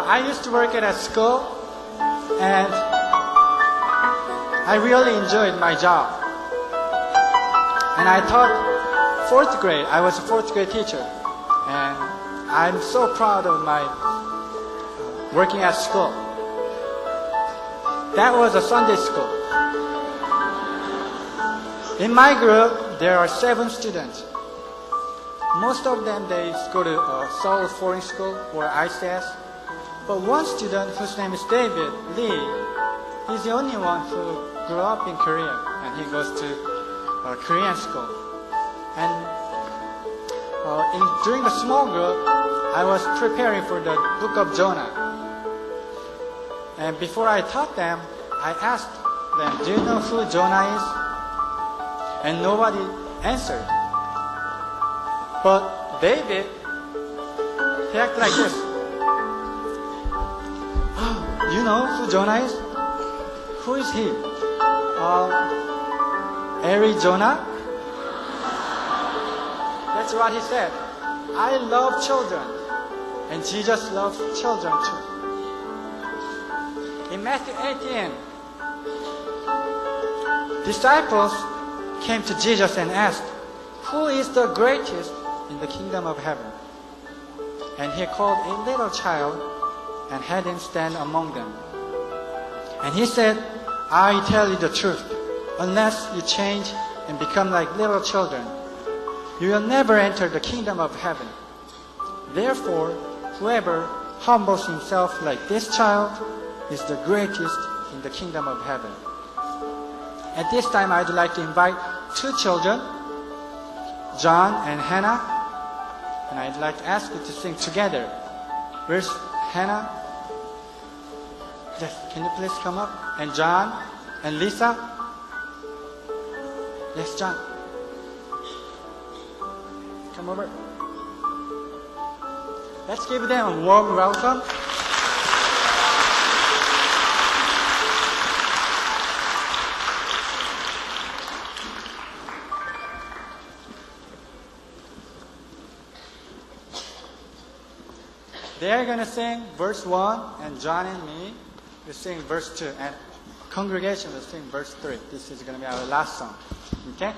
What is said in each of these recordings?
I used to work at a school, and I really enjoyed my job. And I taught fourth grade. I was a fourth grade teacher, and I'm so proud of my working at school. That was a Sunday school. In my group, there are 7 students. Most of them, they go to Seoul Foreign School or ICS. But one student, whose name is David Lee, he's the only one who grew up in Korea, and he goes to Korean school. And during the small group, I was preparing for the book of Jonah. And before I taught them, I asked them, do you know who Jonah is? And nobody answered. But David, he acted like this. Oh, you know who Jonah is? Who is he? Arizona? That's what he said. I love children. And Jesus loves children too. In Matthew 18, disciples came to Jesus and asked, who is the greatest in the kingdom of heaven? And he called a little child and had him stand among them. And he said, I tell you the truth, unless you change and become like little children, you will never enter the kingdom of heaven. Therefore, whoever humbles himself like this child is the greatest in the kingdom of heaven. At this time, I'd like to invite 2 children, John and Hannah, and I'd like to ask you to sing together. Where's Hannah? Yes, can you please come up? And John and Lisa? Yes, John. Come over. Let's give them a warm welcome. They're going to sing verse 1, and John and me will sing verse 2, and congregation will sing verse 3. This is going to be our last song. Okay?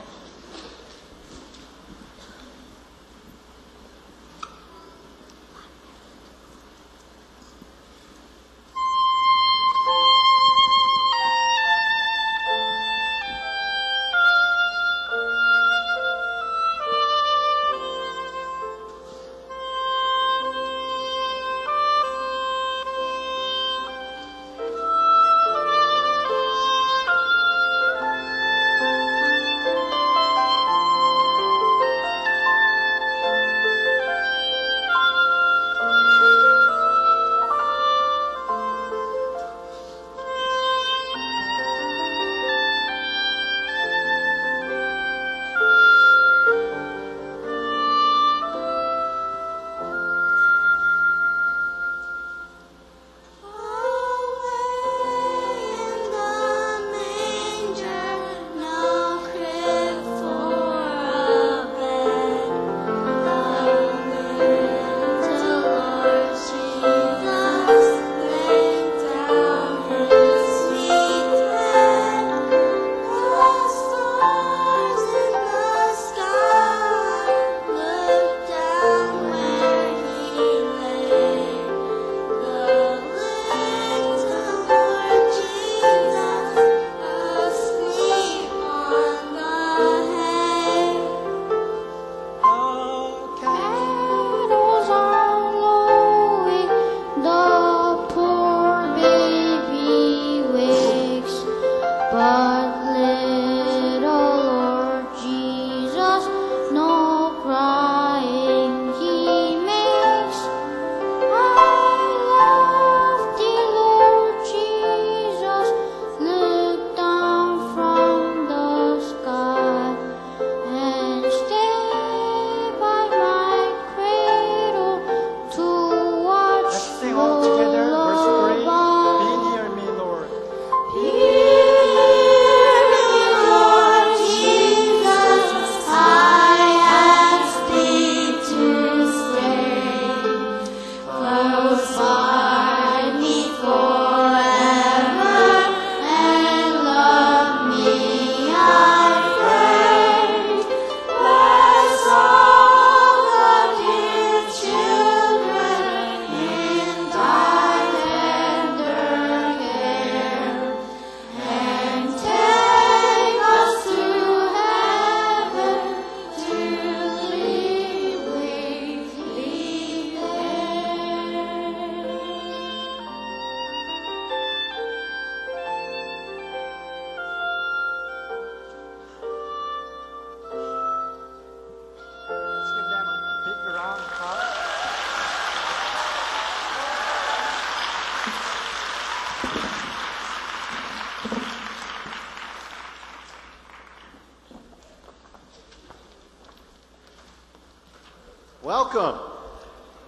welcome.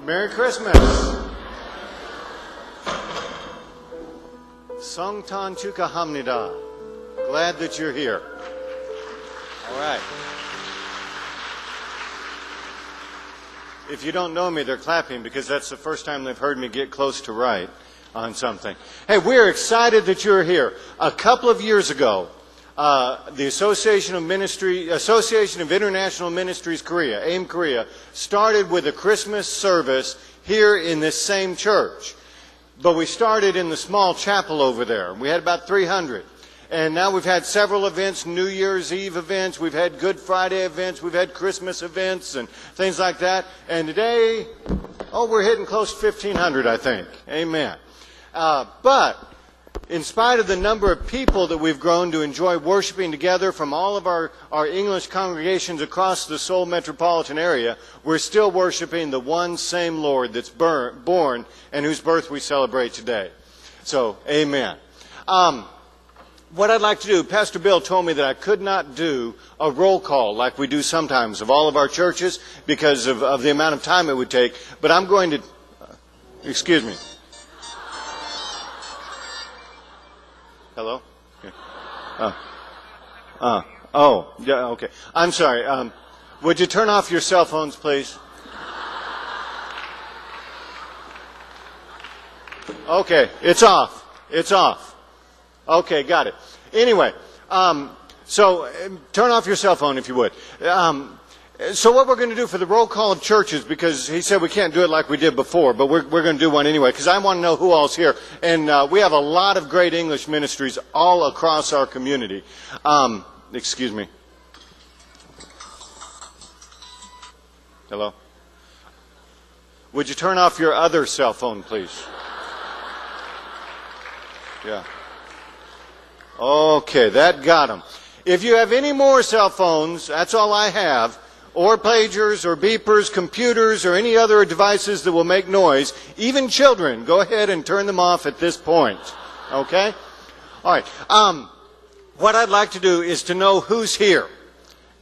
Merry Christmas. Songtan Chukahamnida. Glad that you're here. All right. If you don't know me, they're clapping because that's the first time they've heard me get close to right on something. Hey, we're excited that you're here. A couple of years ago, the Association of International Ministries Korea, AIM Korea, started with a Christmas service here in this same church. But we started in the small chapel over there. We had about 300. And now we've had several events, New Year's Eve events, we've had Good Friday events, we've had Christmas events and things like that. And today, we're hitting close to 1,500, I think. Amen. But in spite of the number of people that we've grown to enjoy worshiping together from all of our English congregations across the Seoul metropolitan area, we're still worshiping the one same Lord that's born and whose birth we celebrate today. So, amen. What I'd like to do, Pastor Bill told me that I could not do a roll call like we do sometimes of all of our churches because of the amount of time it would take, but I'm going to, excuse me. Hello? Yeah. Okay. I'm sorry. Would you turn off your cell phones, please? Okay, it's off. It's off. Okay, got it. Anyway, so turn off your cell phone if you would. So what we're going to do for the roll call of churches, because he said we can't do it like we did before, but we're going to do one anyway, because I want to know who all's here. And we have a lot of great English ministries all across our community. Excuse me. Hello? Would you turn off your other cell phone, please? Yeah. Okay, that got them. If you have any more cell phones, that's all I have, or pagers, or beepers, computers, or any other devices that will make noise, even children, go ahead and turn them off at this point. Okay? All right. What I'd like to do is to know who's here.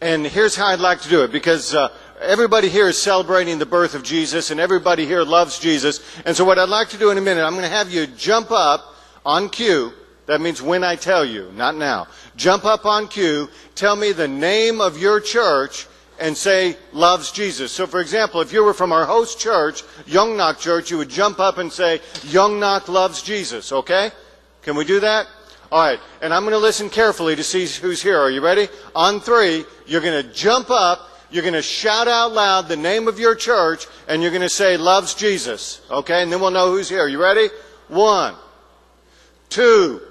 And here's how I'd like to do it, because everybody here is celebrating the birth of Jesus, and everybody here loves Jesus. And so what I'd like to do in a minute, I'm going to have you jump up on cue. That means when I tell you, not now. Jump up on cue, tell me the name of your church, and say, loves Jesus. So for example, if you were from our host church, Yongnak Church, you would jump up and say, Yongnak loves Jesus, okay? Can we do that? All right, and I'm going to listen carefully to see who's here. Are you ready? On 3, you're going to jump up, you're going to shout out loud the name of your church, and you're going to say, loves Jesus, okay? And then we'll know who's here. Are you ready? 1, 2,